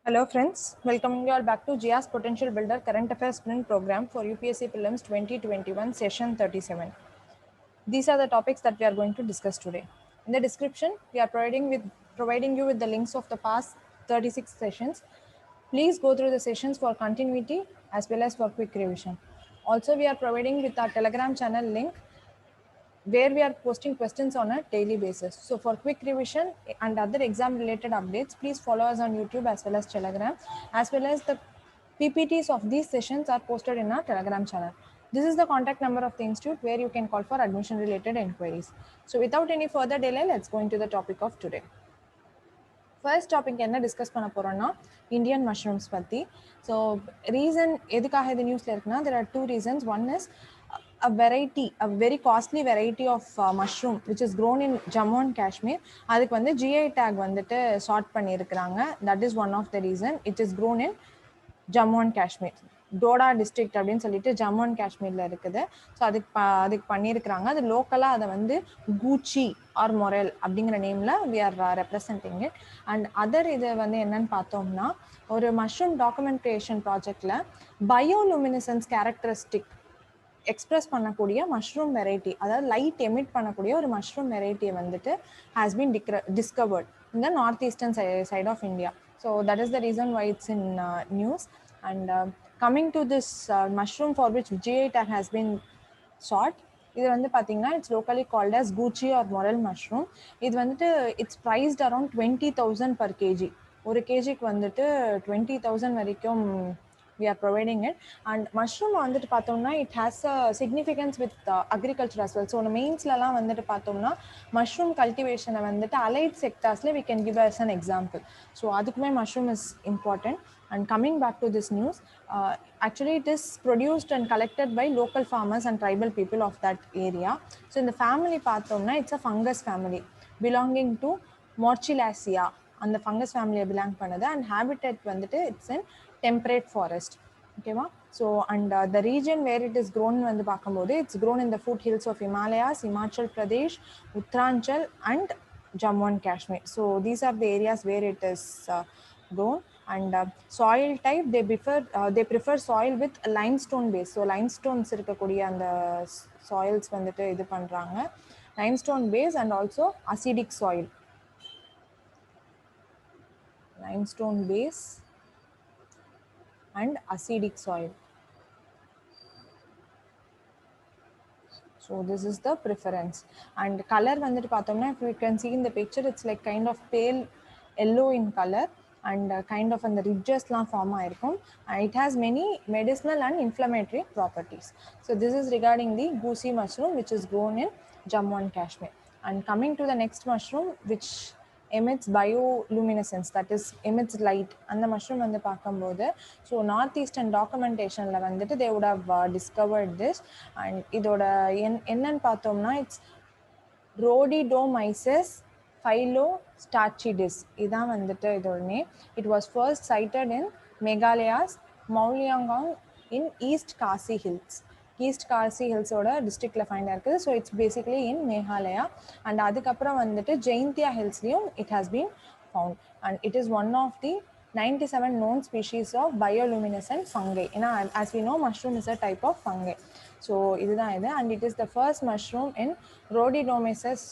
Hello friends, welcoming you all back to GIA's Potential Builder Current Affairs Sprint Program for UPSC Prelims 2021 Session 37. These are the topics that we are going to discuss today. In the description, we are providing you with the links of the past 36 sessions. Please go through the sessions for continuity as well as for quick revision. Also, we are providing with our Telegram channel link where we are posting questions on a daily basis. So for quick revision and other exam related updates, please follow us on YouTube as well as Telegram, as well as the PPTs of these sessions are posted in our Telegram channel. This is the contact number of the institute where you can call for admission related inquiries. So without any further delay, let's go into the topic of today. First topic என்ன discuss பண்ண போறோம்னா Indian mushrooms பத்தி. So reason எதுக்காக இது நியூஸ்ல இருக்குன்னா there are two reasons. One is a very costly variety of mushroom which is grown in Jammu and Kashmir. அதுக்கு வந்து GI tag வந்துட்டு சார்ட் பண்ணியிருக்கிறாங்க. That is one of the reason. It is grown in Jammu and Kashmir, Toda district அப்படின்னு சொல்லிட்டு Jammu and காஷ்மீர்ல இருக்குது. So அதுக்கு பண்ணியிருக்கிறாங்க. அது லோக்கலாக அதை வந்து கூச்சி ஆர் மொரல் அப்படிங்கிற நேம்ல we are representing it. And other இது வந்து என்னன்னு பார்த்தோம்னா, ஒரு மஷ்ரூம் டாக்குமெண்டேஷன் ப்ராஜெக்ட்ல பயோலுமினிசன்ஸ் கேரக்டரிஸ்டிக் எக்ஸ்பிரஸ் பண்ணக்கூடிய மஷ்ரூம் வெரைட்டி, அதாவது லைட் எமிட் பண்ணக்கூடிய ஒரு மஷ்ரூம் வெரைட்டியை வந்துட்டு has been discovered in the north eastern side of India. So that is the reason why it's in news. And coming to this mushroom for which GI tag has been sought, இது வந்து பார்த்தீங்கன்னா it's locally called as கூச்சி R moral mushroom. இது வந்துட்டு it's prized around 20,000 per kg. ஒரு கேஜிக்கு வந்துட்டு 20,000 வரைக்கும் we are providing it. And mushroom வந்துட்டு பார்த்தோம்னா it has a significance with agriculture as well. So மெயின்ஸ்லலாம் வந்துட்டு பார்த்தோம்னா மஷ்ரூம் கல்டிவேஷனை வந்துட்டு அலைட் செக்டார்ஸில் we can give as an example. So அதுக்குமே mushroom is important. And coming back to this news, actually it is produced and collected by local farmers and tribal people of that area. So in the family பார்த்தோம்னா it's a fungus family belonging to Morchillaceae. அந்த fungus ஃபேமிலியை belong பண்ணுது. And habitat வந்துட்டு it's in temperate forest. ஓகேவா? So and the region where it is grown வந்து பார்க்கும்போது it's grown in the foot hills of Himalayas, Himachal Pradesh, Uttaranchal and Jammu and Kashmir. So these are the areas where it is grown. And soil type they prefer soil with limestone base. So limestones இருக்கக்கூடிய அந்த soils வந்துட்டு இது பண்றாங்க, limestone base and also acidic soil. Limestone base and acidic soil. So this is the preference. And color வந்துட்டு பார்த்தோம்னா if you can see in the picture, it's like kind of pale yellow in color and kind of அந்த ridgesலாம் form ஆயிருக்கும். It has many medicinal and inflammatory properties. So this is regarding the goosey mushroom which is grown in Jammu and Kashmir. And coming to the next mushroom which emits bioluminescence, that is emits light, அந்த mushroom வந்து பார்க்கும்போது so north eastern டாக்குமெண்டேஷனில் வந்துட்டு they would have discovered this. அண்ட் இதோட என்னன்னு பார்த்தோம்னா it's Rhodidomyces phyllostrachidis, இதான் வந்துட்டு இதோட name. It was first sighted in Meghalaya's Mawliangkang in east Khasi hills. East Khasi ஹில்ஸோட டிஸ்ட்ரிக்டில் ஃபைண்ட் இருக்குது. So it's basically in Meghalaya. And அதுக்கப்புறம் வந்துட்டு ஜெயின்தியா ஹில்ஸ்லையும் it has been found. And it is one of the 97 known species of bioluminescent fungi. ஏன்னா as we know mushroom is a type of fungi. So இதுதான் இது. And it is the first mushroom in Rhodidomyces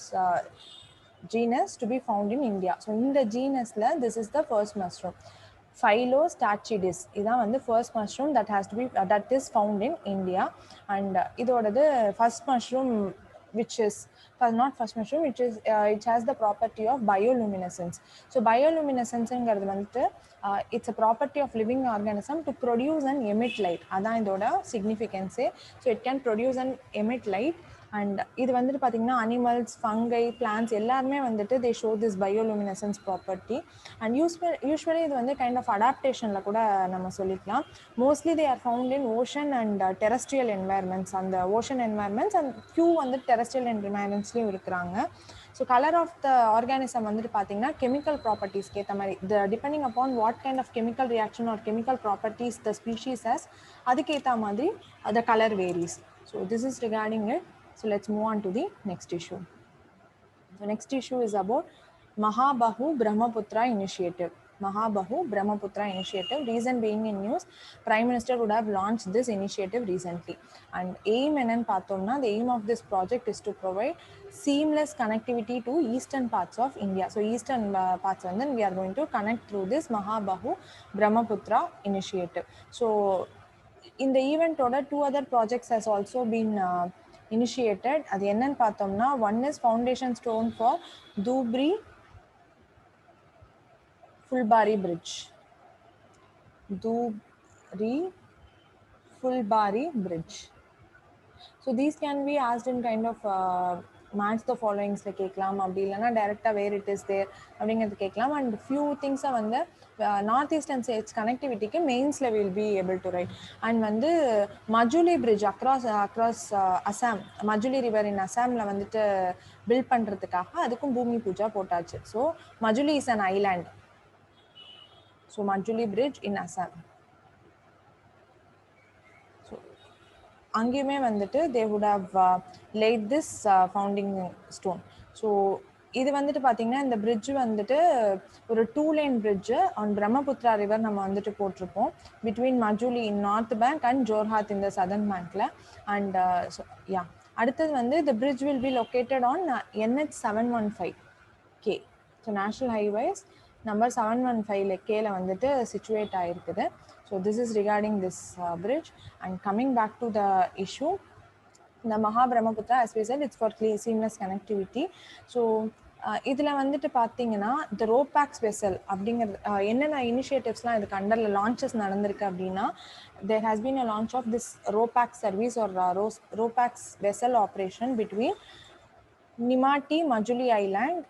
genus to be found in India. So இந்த ஜீனஸில் this is the first mushroom. Phyllostrachidis இதான் வந்து first mushroom that is found in India. And இதோடது first mushroom which is not first mushroom, which is it has the property of bioluminescence. So bioluminescenceங்கிறது வந்துட்டு it's a property of living organism to produce and emit light. அதான் இதோட சிக்னிஃபிகன்ஸே. So it can produce and emit light. And இது வந்துட்டு பார்த்தீங்கன்னா animals, fungi, plants எல்லாருமே வந்துட்டு they show this bioluminescence property. And usually இது வந்து கைண்ட் ஆஃப் அடாப்டேஷனில் கூட நம்ம சொல்லிக்கலாம். Mostly they are found in ocean and terrestrial environments. அந்த ஓஷன் என்வாயர்மெண்ட்ஸ் அண்ட் ஃபியூ வந்து டெரஸ்ட்ரியல் என்வாயர்மெண்ட்ஸ்லையும் இருக்கிறாங்க. So colour of the organism வந்துட்டு பார்த்தீங்கன்னா கெமிக்கல் ப்ராப்பர்ட்டிஸ்க்கு ஏற்ற மாதிரி depending upon what kind of chemical reaction R chemical properties the species has, அதுக்கேற்ற மாதிரி the colour varies. So this is regarding it. So let's move on to the next issue. The next issue is about Mahabahu Brahmaputra initiative. Mahabahu Brahmaputra initiative. Reason being in news, Prime Minister would have launched this initiative recently. And aim ennan paathomna, the aim of this project is to provide seamless connectivity to eastern parts of India. So eastern parts, and then we are going to connect through this Mahabahu Brahmaputra initiative. So in the event order, two other projects has also been initiated. அது என்னன்னு பார்த்தோம்னா, one is foundation stone for Dhubri Fulbari Bridge. Dhubri Fulbari Bridge. So these can be asked in kind of match the followings like கேட்கலாம், அப்படி இல்லைன்னா டைரெக்டாக வேர் it is there அப்படிங்கிறது கேட்கலாம். And few திங்ஸை வந்து நார்த் ஈஸ்டர்ன் ஸ்டேட்ஸ் கனெக்டிவிட்டிக்கு மெயின்ஸில் will be able to write. And வந்து Majuli bridge across Assam, Majuli river in அசாமில் வந்துட்டு பில்ட் பண்ணுறதுக்காக அதுக்கும் பூமி பூஜா போட்டாச்சு. So Majuli is an island. So Majuli bridge in Assam. அங்கேயுமே வந்துட்டு they would have laid this founding stone. So இது வந்துட்டு பார்த்தீங்கன்னா இந்த பிரிட்ஜ் வந்துட்டு ஒரு 2 lane bridge on Brahmaputra river நம்ம வந்துட்டு போட்டிருப்போம் between Majuli in north bank and Jorhat இந்த சதர்ன் பேங்க்ல. அண்ட் யா, அடுத்தது வந்து the bridge will be located on NH 715K. So national highways number 715 கேல வந்துட்டு சிச்சுவேட் ஆகிருக்குது. So this is regarding this bridge. And coming back to the issue, the Mahabrahmaputra, as we said, it's for seamless connectivity. So இதில் வந்துட்டு பார்த்தீங்கன்னா இந்த ரோபேக்ஸ் vessel அப்படிங்கிறது என்னென்ன இனிஷியேட்டிவ்ஸ்லாம் இதுக்கு அண்டரில் லான்ச்சஸ் நடந்திருக்கு அப்படின்னா, there has been a launch of this RoPax service or RoPax vessel operation between Neamati Majuli island,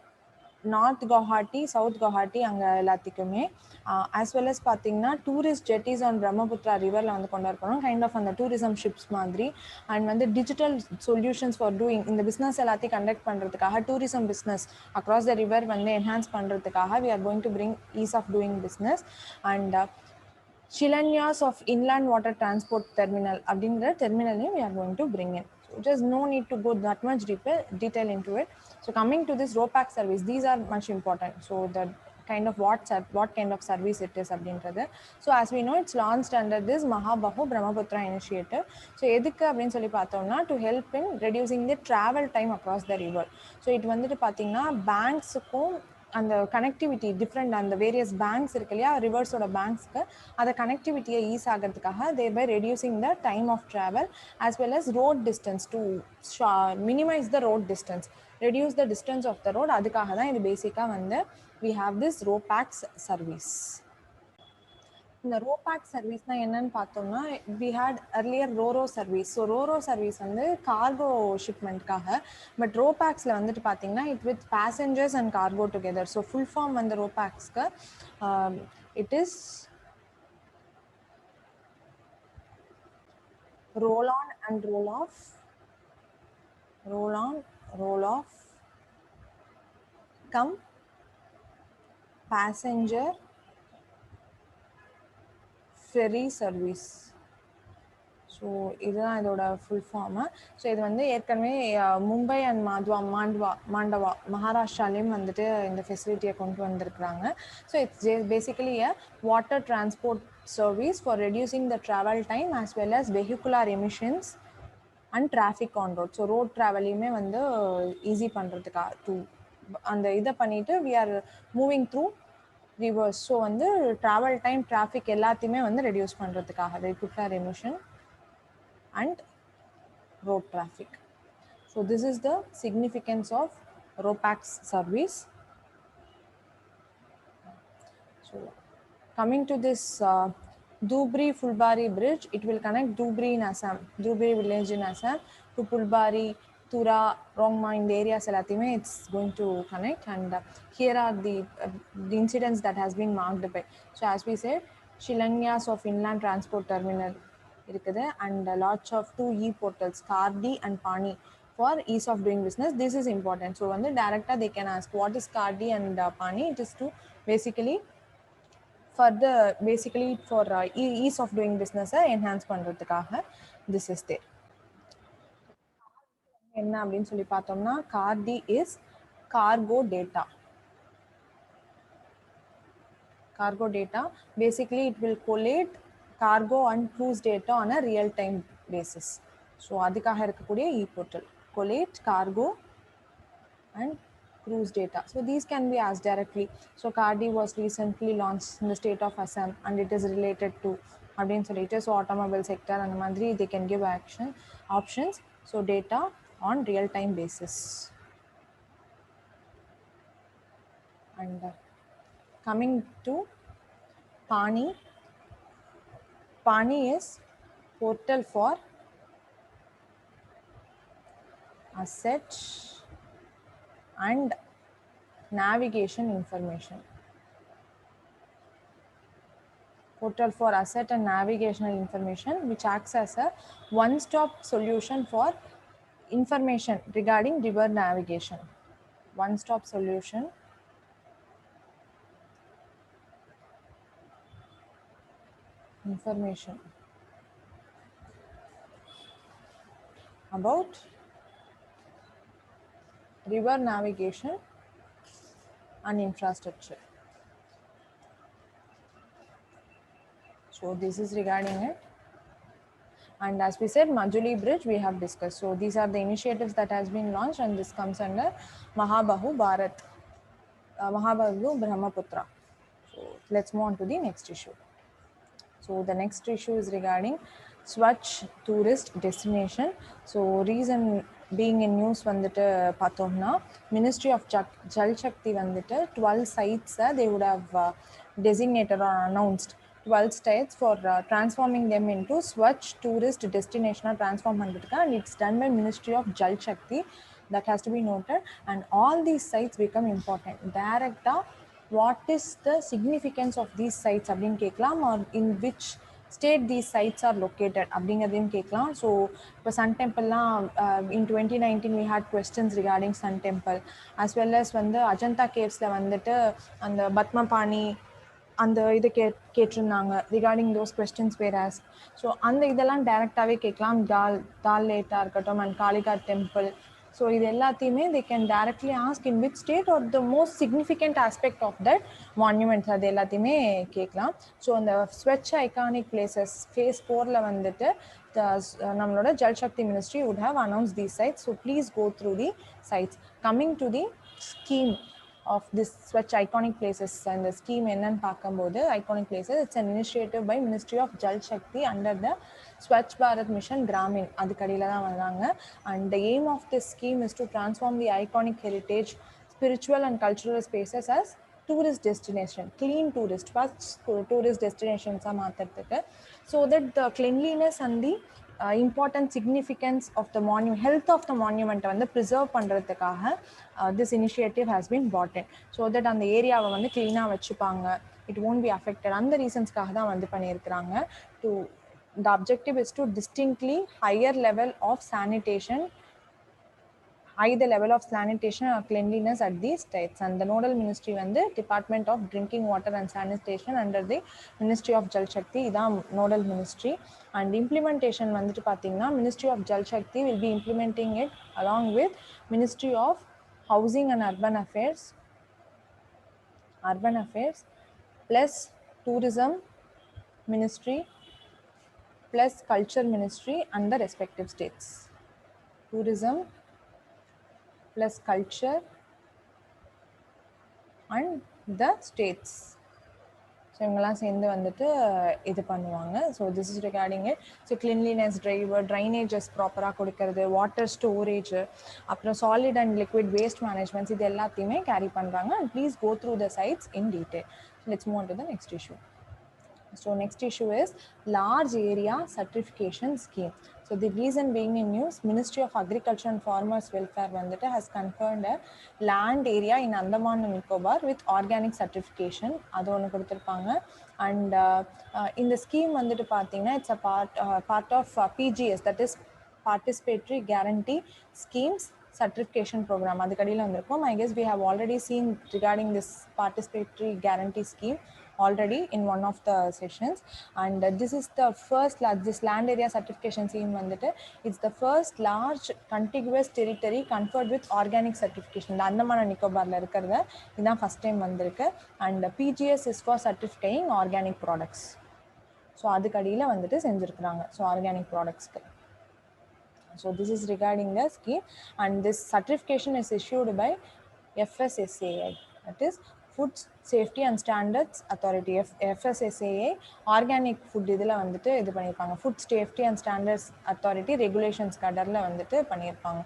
north Guwahati, south Guwahati அங்கே எல்லாத்துக்குமே, ஆஸ் வெல் அஸ் பார்த்தீங்கன்னா டூரிஸ்ட் ஜெட்டிஸ் ஆன் பிரம்மபுத்ரா ரிவரில் வந்து கொண்டு வரப்போகிறோம், கைண்ட் ஆஃப் அந்த டூரிசம் ஷிப்ஸ் மாதிரி. அண்ட் வந்து டிஜிட்டல் சொல்யூஷன்ஸ் ஃபார் டூயிங் இந்த பிஸ்னஸ் எல்லாத்தையும் கண்டக்ட் பண்ணுறதுக்காக, tourism business across the river வந்து என்ஹான்ஸ் பண்ணுறதுக்காக we are going to bring ease of doing business. And Shilanyas of Inland Water Transport Terminal அப்படிங்கிற டெர்மினலையும் we are going to bring in. So just no need to go that much detail into it. So coming to this RoPax service, these are much important. So the kind of what kind of service it is அப்படின்றது. So as we know, it's launched under this Mahabahu Brahmaputra initiative. So எதுக்கு அப்படின்னு சொல்லி பார்த்தோம்னா, to help in reducing the travel time across the river. So இது வந்துட்டு பார்த்தீங்கன்னா பேங்க்ஸுக்கும் அந்த கனெக்டிவிட்டி டிஃப்ரெண்ட் அந்த வேரியஸ் பேங்க்ஸ் இருக்கு இல்லையா, ரிவர்ஸோட பேங்க்ஸ்க்கு அதை கனெக்டிவிட்டியை ஈஸ் ஆகிறதுக்காக thereby reducing the time of travel as well as road distance to minimise the road distance, reduce the distance of the road. அதுக்காக தான் இது பேசிக்காக வந்து we have this RoPax service. இந்த ரோபேக் சர்வீஸ்னால் என்னன்னு பார்த்தோம்னா, we had earlier RoRo service. So RoRo service வந்து கார்கோ ஷிப்மெண்ட்காக. பட் ரோபேக்ஸில் வந்துட்டு பார்த்தீங்கன்னா it with passengers and cargo together. So full form வந்து ரோபேக்ஸ்க்கு it is roll on and roll off, roll on, roll off, come passenger ferry service. So இதுதான் இதோட full form. So இது வந்து ஏற்கனவே மும்பை அண்ட் மாண்டவா மகாராஷ்டிராலையும் வந்துட்டு இந்த ஃபெசிலிட்டியை கொண்டு வந்திருக்கிறாங்க. So it's basically a water transport service for reducing the travel time as well as vehicular emissions and traffic on road. So road ட்ராவலையுமே வந்து ஈஸி பண்ணுறதுக்காக டு அந்த இதை பண்ணிவிட்டு we are moving through rivers. So வந்து travel time traffic எல்லாத்தையுமே வந்து reduce பண்ணுறதுக்காக vehicular emission and road traffic. So this is the significance of RoPax service. So coming to this Dhubri Fulbari bridge, it will connect Dhubri in Assam, Dhubri village in Assam to Fulbari, Tura, Rongma in the areas எல்லாத்தையுமே it's going to connect. And here are the incidents that has been marked by. So as we said, Shilanyas of Inland Transport Terminal இருக்குது and lots of 2 e-portals, Cardi and Pani for ease of doing business. This is important. So வந்து directly they can ask what is Cardi and Pani. It is to basically for ease of doing business enhance பண்றதுக்காக this is there. என்ன அப்படின்னு சொல்லி பார்த்தோம்னா, Cardi is cargo data. Cargo data, basically it will collate cargo and cruise data on a real time basis. So அதுக்காக இருக்கக்கூடிய e-portal collate cargo and cruise data. So these can be asked directly. So Cardi was recently launched in the state of Assam and it is related to அப்படின்னு சொல்லிட்டு so automobile sector அந்த மாதிரி they can give options. So data on real time basis. And coming to Pani. Pani is portal for asset and navigation information. Portal for asset and navigational information, which acts as a one-stop solution for information regarding river navigation. One-stop solution information about river navigation and infrastructure. So this is regarding it. And as we said, Majuli Bridge we have discussed. So these are the initiatives that has been launched, and this comes under Mahabahu Bharat, Mahabahu Brahmaputra. So let's move on to the next issue. So the next issue is regarding Swachh tourist destination. So reason being in news வந்துட்டு பார்த்தோம்னா Ministry of Jal Shakti வந்துட்டு 12 sites they would have designated or announced 12 states for transforming them into Swachh tourist destination or transform பண்ணிருக்கா, and it's done by Ministry of Jal Shakti. That has to be noted, and all these sites become important. Directa what is the significance of these sites அப்படின்னு கேட்கலாம், or in which state these sites are located அப்படிங்கிறதையும் கேட்கலாம். So இப்போ Sun டெம்பிள்லாம் in 2019 we had questions regarding Sun Temple, as well as வந்து அஜந்தா கேவ்ஸில் வந்துட்டு அந்த பத்மபாணி அந்த இது கேட்டிருந்தாங்க ரிகார்டிங் தோஸ் கொஸ்டின்ஸ் வேர் ஆஸ். ஸோ அந்த இதெல்லாம் டைரெக்டாகவே கேட்கலாம். தால் லேட்டாக இருக்கட்டும் அண்ட் காளிகாட் டெம்பிள். ஸோ இது எல்லாத்தையுமே they can directly ask in which state or the most significant aspect of that monuments அது எல்லாத்தையுமே கேட்கலாம். ஸோ அந்த ஸ்வச் ஐகானிக் பிளேசஸ் phase 4ல வந்துட்டு நம்மளோட Jal Shakti ministry would have announced these sites. So please go through the sites. Coming to the scheme of this Swachh iconic places, and the scheme என்னன்னு பார்க்கும்போது iconic places, it's an initiative by Ministry of Jal Shakti under the Swachh Bharat Mission Gramin, அதுக்கடியில் தான் வந்தாங்க. And the aim of this scheme is to transform the iconic heritage, spiritual and cultural spaces as tourist destination, clean tourist, first tourist destinations மாற்றுறதுக்கு, so that the cleanliness and the important significance of the monument, health of the monument வந்து preserve பண்ணுறதுக்காக this initiative has been brought in, so that அந்த ஏரியாவை வந்து க்ளீனாக வச்சுப்பாங்க, it won't be affected. அந்த ரீசன்ஸ்க்காக தான் வந்து பண்ணியிருக்கிறாங்க. to the objective is to distinctly higher level of sanitation, high the level of sanitation or cleanliness at these states. And the nodal ministry வந்து Department of Drinking Water and Sanitation under the Ministry of Jal Shakti, இதான் nodal ministry. And implementation வந்துட்டு பார்த்தீங்கன்னா Ministry of Jal Shakti will be implementing it along with Ministry of Housing and Urban Affairs plus Tourism Ministry plus Culture Ministry and the respective states. Tourism plus culture and the states. So இவங்கெல்லாம் சேர்ந்து வந்துட்டு இது பண்ணுவாங்க. So this is regarding it. So cleanliness driver, drainages ப்ராப்பராக கொடுக்கறது, water storage, அப்புறம் solid and liquid waste managements, இது எல்லாத்தையுமே கேரி பண்ணுறாங்க. And please go through the sites in detail. Let's move on to the next issue. So next issue is large area certification scheme. So the reason being in news, Ministry of Agriculture and Farmers Welfare வந்துட்டு has confirmed a land area in Andaman and Nicobar with organic certification. அது ஒன்று கொடுத்துருப்பாங்க. And இந்த scheme வந்துட்டு பார்த்தீங்கன்னா it's a part of PGS, that is participatory guarantee schemes certification program. அதுக்கடியில் வந்திருக்கும். I guess we have already seen regarding this participatory guarantee scheme already in one of the sessions, and this is the first this land area certification scheme வந்துட்டு it's the first large contiguous territory conferred with organic certification. இந்த அந்தமான் நிக்கோபார்ல இருக்கிறது இதுதான் first time வந்திருக்கு. and PGS is for certifying organic products. So அதுக்கடியில் வந்துட்டு செஞ்சுருக்குறாங்க. So organic ப்ராடக்ட்ஸ்க்கு. So this is regarding the scheme, and this certification is issued by FSSAI, that is Food Safety and Standards Authority. FSSAI organic food இதில் வந்துட்டு இது பண்ணியிருப்பாங்க. Food Safety and Standards Authority regulations கடரில் வந்துட்டு பண்ணியிருப்பாங்க.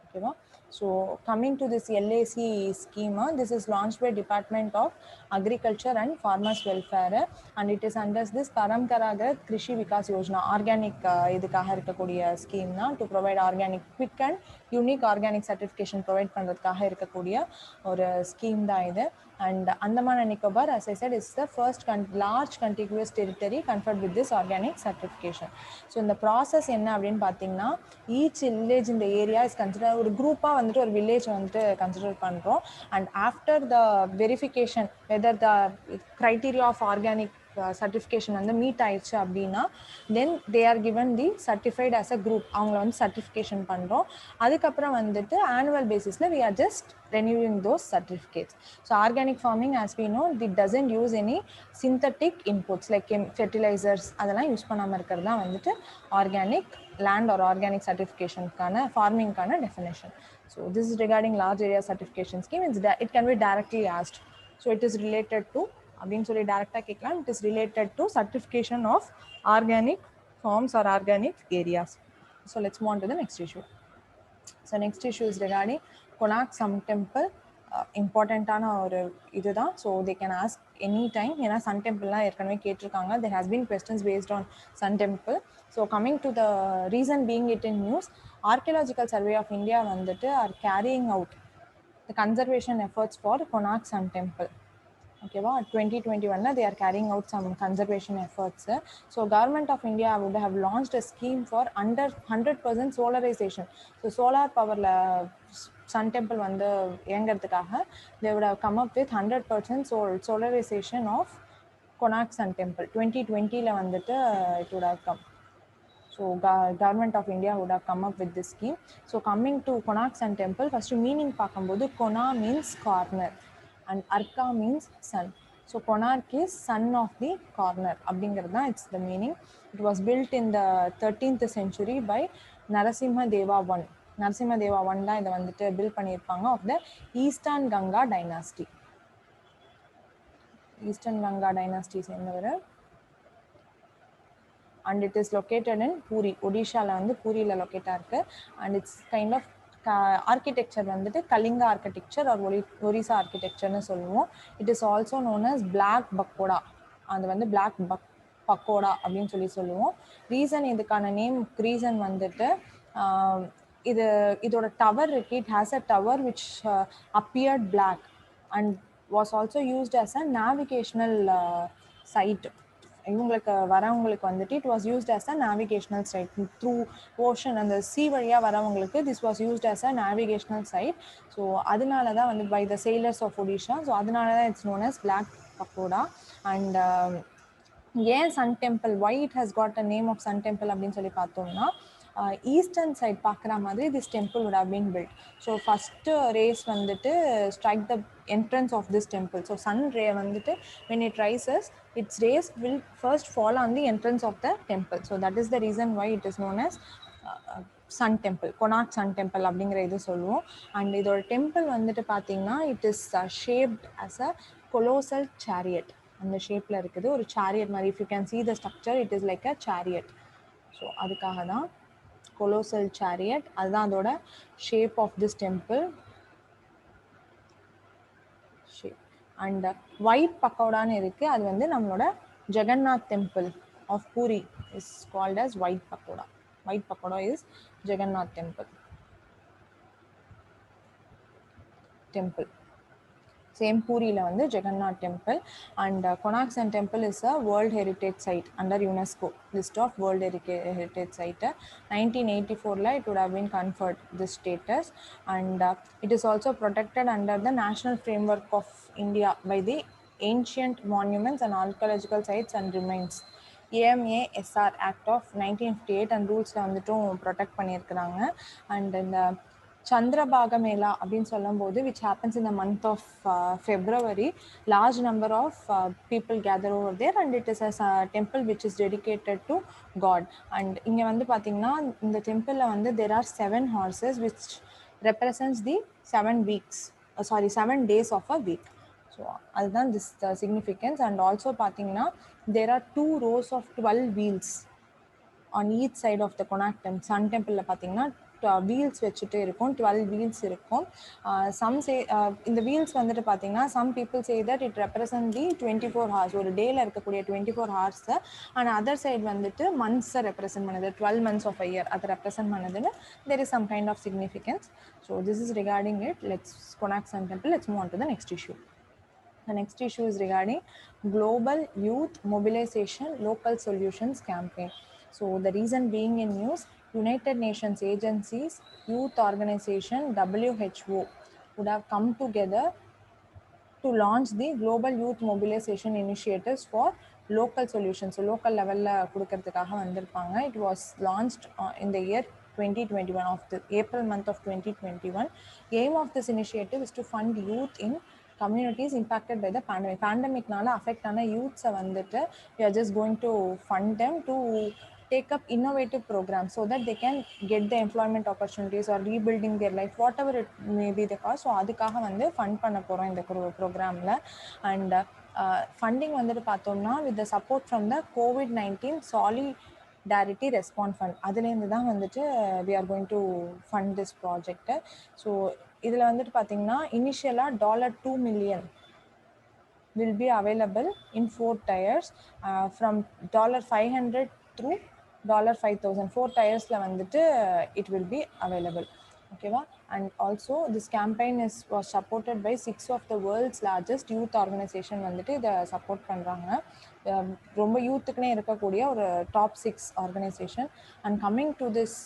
ஓகேவா? So coming to this LAC scheme, this is launched by Department of Agriculture and Farmers Welfare, and it is under this Paramparagat Krishi Vikas Yojana organic இதுக்காக இருக்கக்கூடிய scheme தான். to provide organic quick and unique organic certification provide பண்ணுறதுக்காக இருக்கக்கூடிய ஒரு scheme தான் இது. and Andaman and Nicobar, as I said, is the first large contiguous territory conferred with this organic certification. So in the process என்ன அப்படின்னு பார்த்தீங்கன்னா, each village in the area is considered ஒரு குரூப்பாக வந்துட்டு ஒரு வில்லேஜ் வந்துட்டு கன்சிடர் பண்ணுறோம். and after the verification whether the criteria of organic certification வந்து மீட் ஆயிடுச்சு அப்படின்னா then they are given the certified as a group. அவங்கள வந்து certification பண்ணுறோம். அதுக்கப்புறம் வந்துட்டு annual basisல we are just renewing those certificates. So organic farming, as we know, it doesn't use any synthetic inputs like fertilizers. அதெல்லாம் use பண்ணாமல் இருக்கிறது தான் வந்துட்டு organic land or organic certification farming definition. So this is regarding large area certification scheme. It can be directly asked. So it is related to அப்படின்னு சொல்லி டைரக்டாக கேட்கலாம். It is related to certification of organic farms or organic areas. So let's move on to the next issue. So next issue is regarding Konark sun temple. இம்பார்ட்டண்ட்டான ஒரு இதுதான். So they can ask any time. ஏன்னா sun டெம்பிள்லாம் ஏற்கனவே கேட்டிருக்காங்க. There has been questions based on sun temple. So coming to the reason being it in news, archaeological survey of India வந்துட்டு are carrying out the conservation efforts for Konark sun temple. Okay, 2021 they are carrying out some conservation efforts. So government of India would have launched a scheme for under 100% solarization. So solar power sun temple வந்து இயங்கிறதுக்காக they would have come up with 100% solarization of Konark Sun Temple. 2020 வந்துட்டு it would have come. So government of India would have come up with this scheme. So coming to Konark Sun Temple, first meaning பார்க்கும்போது Kona means corner and Arka means sun. So Konark is son of the corner அப்படிங்கிறது தான் it's the meaning. It was built in the 13th century by Narasimha Deva I. Narasimha Deva I தான் இதை வந்துட்டு build பண்ணியிருப்பாங்க of the Eastern Ganga dynasty. Eastern Ganga dynasty சேர்ந்தவர். and it is located in Puri. ஒடிஷாவில் வந்து பூரியில் லொக்கேட்டாக இருக்குது. and it's kind of architecture வந்துட்டு கலிங்கா ஆர்கிடெக்சர் ஆர் ஒரிசா ஆர்கிடெக்சர்னு சொல்லுவோம். It is also known as black pagoda. அது வந்து பிளாக் பக்கோடா அப்படின்னு சொல்லுவோம். ரீசன் இதுக்கான நேம் ரீசன் வந்துட்டு இதோட டவர் இருக்கு. It has a tower which appeared black and was also used as a navigational site. இவங்களுக்கு வரவங்களுக்கு வந்துட்டு it was used as a navigational site through ocean. அந்த சி வழியாக வரவங்களுக்கு this was used as a navigational site. So அதனால தான் வந்து by the sailors of Odisha. So அதனால தான் it's known as black pagoda. And ஏன் sun temple, why it has got a name of Sun temple அப்படின்னு சொல்லி பார்த்தோம்னா, ஈஸ்டர்ன் சைட் பார்க்குற மாதிரி this temple would have been built. So first rays வந்துட்டு strike the entrance of this temple. So sun ray வந்துட்டு when it rises, its rays will first fall on the entrance of the temple. So that is the reason why it is known as sun temple, Konark sun temple அப்படிங்கிற இது சொல்லுவோம். And இதோட temple வந்துட்டு பார்த்தீங்கன்னா it is shaped as a colossal chariot. அந்த ஷேப்பில் இருக்குது ஒரு சேரியட் மாதிரி. If you can see the structure, it is like a chariot. So அதுக்காக தான் colossal chariot. அதுதான் அதோட shape of this temple. And white பக்கோடான்னு இருக்குது. அது வந்து நம்மளோட Jagannath temple of Puri is called as white pagoda. White pagoda is Jagannath temple. Same Puri-la வந்து Jagannath Temple, and Konark Sun Temple is a World Heritage Site under UNESCO list of World Heritage Site. 1984 it would have been conferred this status, and it is also protected under the National Framework of India by the Ancient Monuments and Archaeological Sites and Remains AMASR Act of 1958 and rules வந்துட்டும் protect பண்ணியிருக்கிறாங்க. And இந்த Chandrabhaga Mela அப்படின்னு சொல்லும்போது which happens in the month of February, large number of people gather over there, and it is a temple which is dedicated to God. And இங்க வந்து பார்த்தீங்கன்னா இந்த டெம்பிளில் வந்து there are 7 horses which represents the 7 weeks, 7 days of a week. So அதுதான் this significance. And also பார்த்தீங்கன்னா there are 2 rows of 12 wheels on each side of the Konark Sun Temple. பார்த்தீங்கன்னா wheels வச்சுட்டு இருக்கும், 12 wheels இருக்கும். Some say இந்த wheels வந்துட்டு பார்த்தீங்கன்னா some people say that it represent the 24 hours, ஒரு டேல இருக்கக்கூடிய 24 hours, and other side வந்துட்டு months represent பண்ணுது, 12 months of a year அதை represent பண்ணுதுன்னு there is some kind of significance. So this is regarding it. Let's Konark Sun Temple. Let's move on to the next issue. The next issue is regarding Global Youth Mobilization Local Solutions Campaign. So the reason being in news, United Nations agencies, youth organization, WHO would have come together to launch the Global Youth Mobilization Initiatives for local solutions. So local level கொடுக்கிறதுக்காக வந்திருப்பாங்க. It was launched in the year 2021 of the April month of 2021. Aim of this initiative is to fund youth in communities impacted by the pandemic. Pandemicனால affect ஆன youths வந்துட்டு we are just going to fund them to take up innovative programs so that they can get the employment opportunities or rebuilding their life, whatever it may be the cause. So அதுக்காக வந்து fund பண்ண போகிறோம் இந்த ப்ரோக்ராமில். And funding வந்துட்டு பார்த்தோம்னா with the support from the COVID-19 Solidarity Response Fund, அதுலேருந்து தான் வந்துட்டு we are going to fund this project. So இதில் வந்துட்டு பார்த்தீங்கன்னா இனிஷியலாக $2 million will be available in 4 tiers, from $500 through $5,000. 4 tiers-la வந்துட்டு it will be available. Okay va? And also this campaign was supported by 6 of the world's largest youth organization வந்துட்டு இதை support பண்ணுறாங்க. ரொம்ப யூத்துக்குனே இருக்கக்கூடிய ஒரு top 6 organisation. And coming to this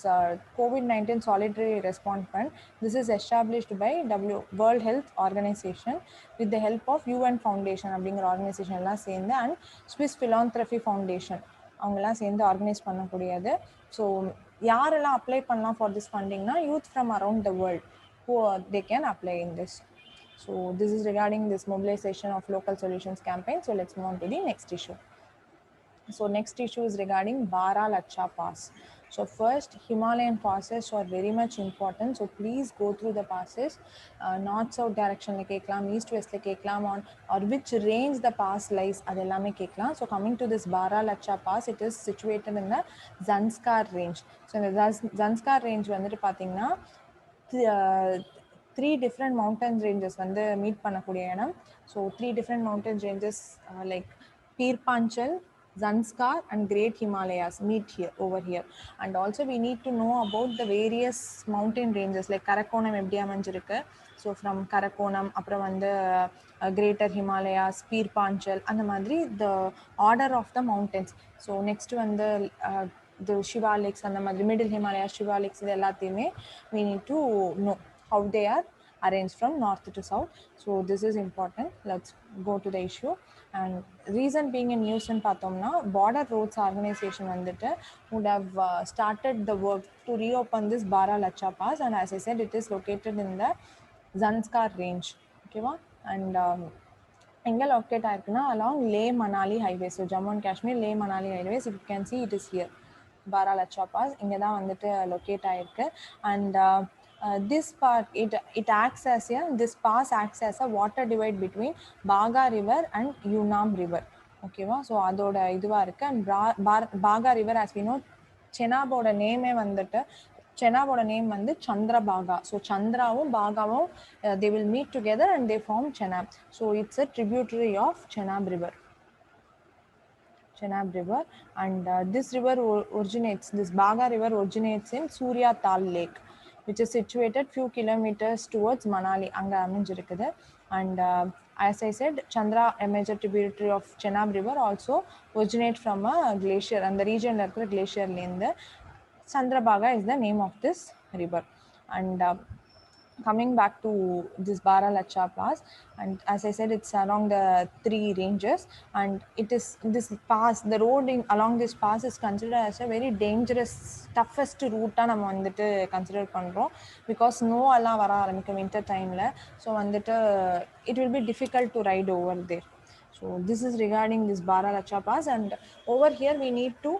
COVID-19 Solidarity Response Fund, this is established by World Health Organization with the help of UN Foundation அப்படிங்கிற organisation எல்லாம் சேர்ந்து, and Swiss Philanthropy Foundation அவங்கெல்லாம் சேர்ந்து ஆர்கனைஸ் பண்ணக்கூடியது. ஸோ யாரெல்லாம் அப்ளை பண்ணலாம் for this ஃபண்டிங்னா youth from around the world who they can apply in this. So this is regarding this mobilization of local solutions campaign. So let's move on to the next issue. So next issue is regarding Bara Lacha Pass. So first, Himalayan passes are very much important. So please go through the passes. North-south direction le keklam, east-west le keklam, or which range the pass lies, adellame keklam. So coming to this Bara Lacha Pass, it is situated in the Zanskar range. So in the Zanskar range வந்துட்டு பார்த்தீங்கன்னா 3 different mountain ranges வந்து meet பண்ணக்கூடிய இடம். So 3 different mountain ranges like Pir Panchal, Zanskar and Great Himalayas meet here over here. And also we need to know about the various mountain ranges like Karakoram எப்படி அமைஞ்சிருக்கு. So from Karakonam அப்புறம் வந்து greater Himalayas, beer Panjal, அந்த மாதிரி the order of the mountains. So next வந்து the Shiva lakes and the middle Himalayas, Shiva lakes, இது எல்லாத்தையுமே we need to know how they are arranged from north to south. So this is important. Let's go to the issue. And reason being in news in பார்த்தோம்னா border roads organization வந்துட்டு would have started the work to reopen this Bara Lacha Pass, and as I said it is located in the Zanskar range. Okay va? And எங்கே locate ஆயிருக்குன்னா along Leh Manali highway. So Jammu and Kashmir Leh Manali highways, if you can see it is here, Bara Lacha Pass இங்கே தான் வந்துட்டு locate ஆயிருக்கு. And this part it acts as this pass acts as a water divide between Baga river and Yunam river. ஓகேவா? So அதோட இதுவாக இருக்குது. And Bhaga river as we know, செனாபோட நேமே வந்துட்டு செனாபோட நேம் வந்து சந்திரபாகா. ஸோ சந்திராவும் பாகாவும் they will meet together and they form Chenab. So it's a tributary of Chenab river. And this river originates, this Baga river originates in Surya Tal Lake, which is situated few kilometers towards Manali. அங்கே அமைஞ்சிருக்குது. And As I said, Chandra, a major tributary of Chenab River, also originate from a glacier, and the region of glacier lane. The Chandrabhaga is the name of this river. And coming back to this Baralacha Pass, and as I said, it's along the three ranges, and it is this pass, the road along this pass is considered as a very dangerous, toughest route நம்ம வந்துட்டு consider பண்றோம், because snow எல்லாம் வர ஆரம்பிக்கும் winter timeல, so வந்துட்டு it will be difficult to ride over there. So this is regarding this Baralacha Pass, and over here we need to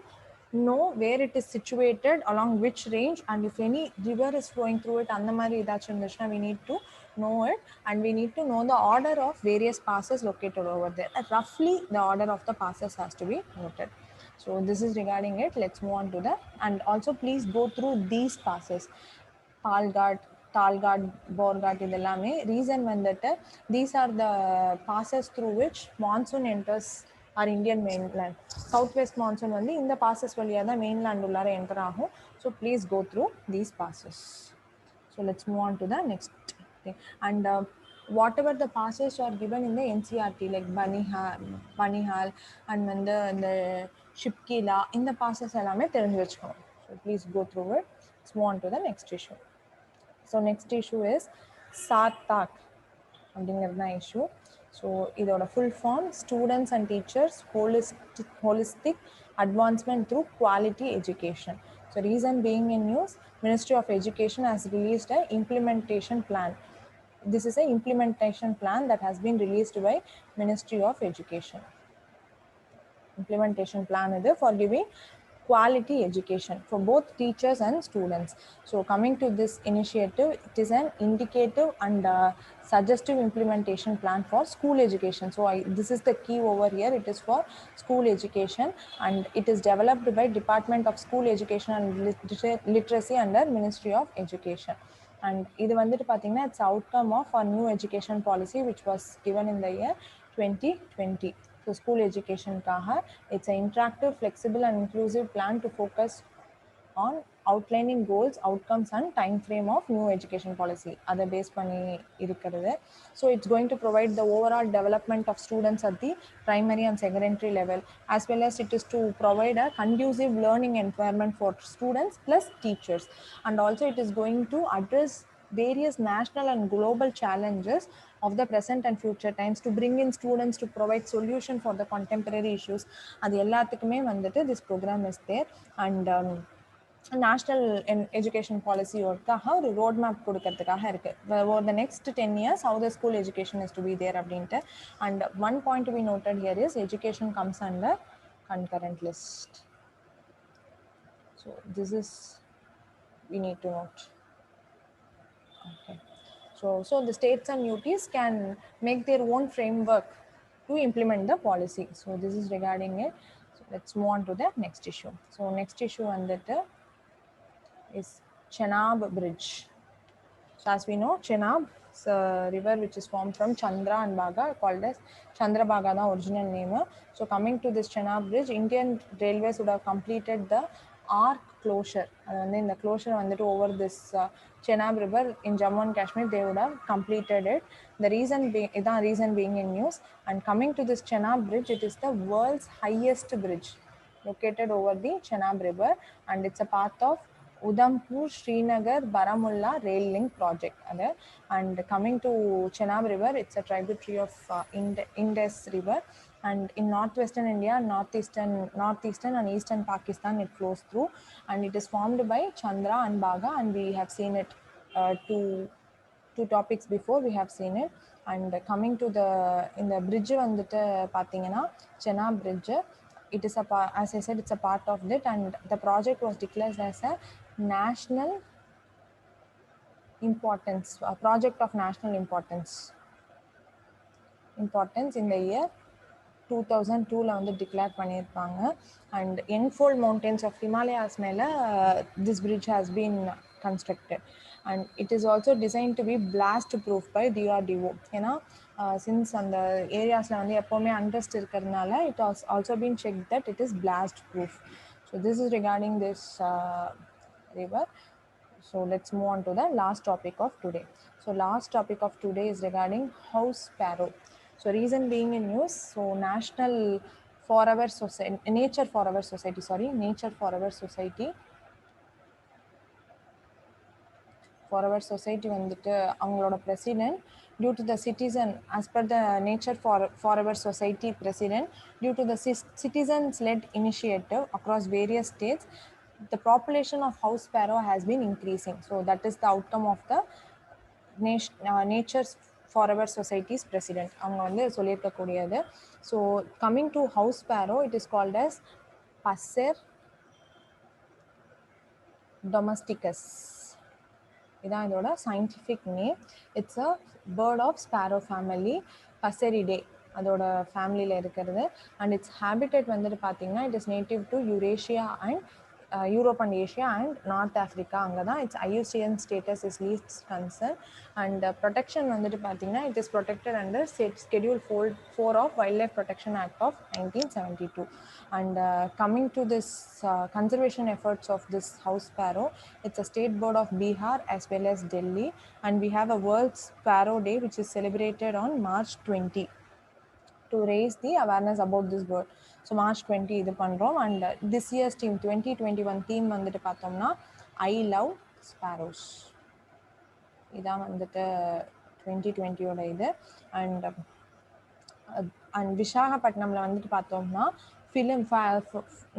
know where it is situated, along which range, and if any river is flowing through it, அந்த மாதிரி ஏதாச்சும் இருந்துச்சுன்னா we need to know it, and we need to know the order of various passes located over there. Roughly the order of the passes has to be noted. So this is regarding it. Let's move on to the, and also please go through these passes, Palghat, Talghat, Borghat, idellame. Reason vandittu, these are the passes through which monsoon enters our Indian mainland. Southwest monsoon வந்து இந்த passes வழியா தான் mainland உள்ளார enter ஆகும். So please go through these passes. So let's move on to the next thing. And whatever the passes are given in the NCRT, like Banihal and வந்து the Shipkila, இந்த passes எல்லாமே தெரிஞ்சு வச்சுக்கணும். So please go through it. Let's move on to the next issue. So next issue is SARTAC அப்படிங்கிறது தான் issue. So இதோட full form, students and teachers holistic advancement through quality education. So reason being in news, Ministry of Education has released an implementation plan. This is an implementation plan that has been released by Ministry of Education. Implementation plan is for giving quality education for both teachers and students. So coming to this initiative, it is an indicative and suggestive implementation plan for school education. So this is the key over here. It is for school education, and it is developed by Department of School Education and Literacy under Ministry of Education. And இது வந்துட்டு பார்த்தீங்கன்னா it's outcome of our new education policy which was given in the year 2020. So school education kaha, it's an interactive, flexible and inclusive plan to focus on outlining goals, outcomes and time frame of new education policy. Other base பண்ணி இருக்கிறது. So it's going to provide the overall development of students at the primary and secondary level, as well as it is to provide a conducive learning environment for students plus teachers. And also it is going to address various national and global challenges of the present and future times, to bring in students to provide solution for the contemporary issues. அது எல்லாத்துக்குமே வந்துட்டு this program is there. And national education policy ஒருக்காக ஒரு road map கொடுக்கறதுக்காக இருக்கு. Over the next 10 years how the school education is to be there அப்படின்ட்டு. And one point to be noted here is education comes under concurrent list. So this is we need to note. Okay. So the states and UTs can make their own framework to implement the policy. So this is regarding it. So let's move on to the next issue. So next issue under is Chenab Bridge. So as we know, Chenab is a river which is formed from Chandra and Bhaga, called as Chandrabhaga, the original name. So coming to this Chenab Bridge, Indian Railways would have completed the arc closure. And then the closure over this Chenab River in Jammu and Kashmir, they would have completed it. The reason being in news. And coming to this Chenab Bridge, it is the world's highest bridge located over the Chenab River, and it's a part of Udhampur Srinagar Baramulla rail link project. And coming to Chenab River, it's a tributary of Indus River, and in northwestern India, northeastern and eastern Pakistan it flows through, and it is formed by Chandra and Bhaga, and we have seen it two topics before we have seen it. And coming to the in the bridge வந்துட்டு பாத்தீங்கன்னா Chenab Bridge, it is as I said, it's a part of it, and the project was declared as a national importance, a project of national importance in the year 2002 வந்து declare பண்ணியிருப்பாங்க. And Enfold mountains of Himalayas மேல this bridge has been constructed, and it is also designed to be blast proof by DRDO. ஏன்னா since அந்த ஏரியாஸ்ல வந்து எப்பவுமே அண்டஸ்ட் இருக்கிறதுனால it has also been checked that it is blast proof. So this is regarding this river. So let's move on to the last topic of today. So last topic of today is regarding house sparrow. So reason being in news, so National Forever Society, Nature Forever Society, sorry, Nature Forever Society, Forever Society வந்துட்டு அவங்களோட president, due to the citizen, as per the Nature Forever Society president, due to the citizens led initiative across various states, the population of house sparrow has been increasing. So that is the outcome of the Nature's Forever Society's president அவங்க வந்து சொல்லியிருக்கக்கூடியது. So coming to house sparrow, it is called as Passer domesticus. இதான் இதோட scientific name. It's a bird of sparrow family, Passeridae அதோட ஃபேமிலியில் இருக்கிறது. And it's habitat வந்துட்டு பார்த்தீங்கன்னா it is native to Eurasia and Europe and Asia and north Africa. அங்கே தான் it's IUCN status is least concern. And protection வந்துட்டு பார்த்தீங்கன்னா it is protected under Schedule 4 of Wildlife Protection Act of 1972. And coming to this conservation efforts of this house sparrow, it's a state bird of Bihar as well as Delhi, and we have a World Sparrow Day which is celebrated on March 20 to raise the awareness about this bird. So March 20 இது பண்றோம். And this year's team 2021 theme வந்துட்டு பார்த்தோம்னா I love sparrows. இதான் வந்துட்டு 2020யோட இது. And விசாகப்பட்டினம்ல வந்துட்டு பார்த்தோம்னா film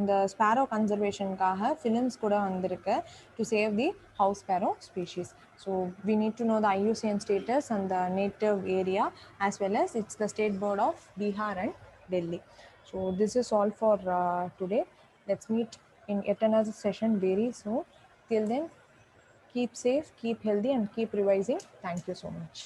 இந்த ஸ்பேரோ கன்சர்வேஷனுக்காக ஃபிலிம்ஸ் கூட வந்திருக்கு to save the house sparrow species. So we need to know the IUCN status and the native area as well as it's the state bird of Bihar and Delhi. So this is all for today. Let's meet in yet another session very soon. Till then, keep safe, keep healthy, and keep revising. Thank you so much.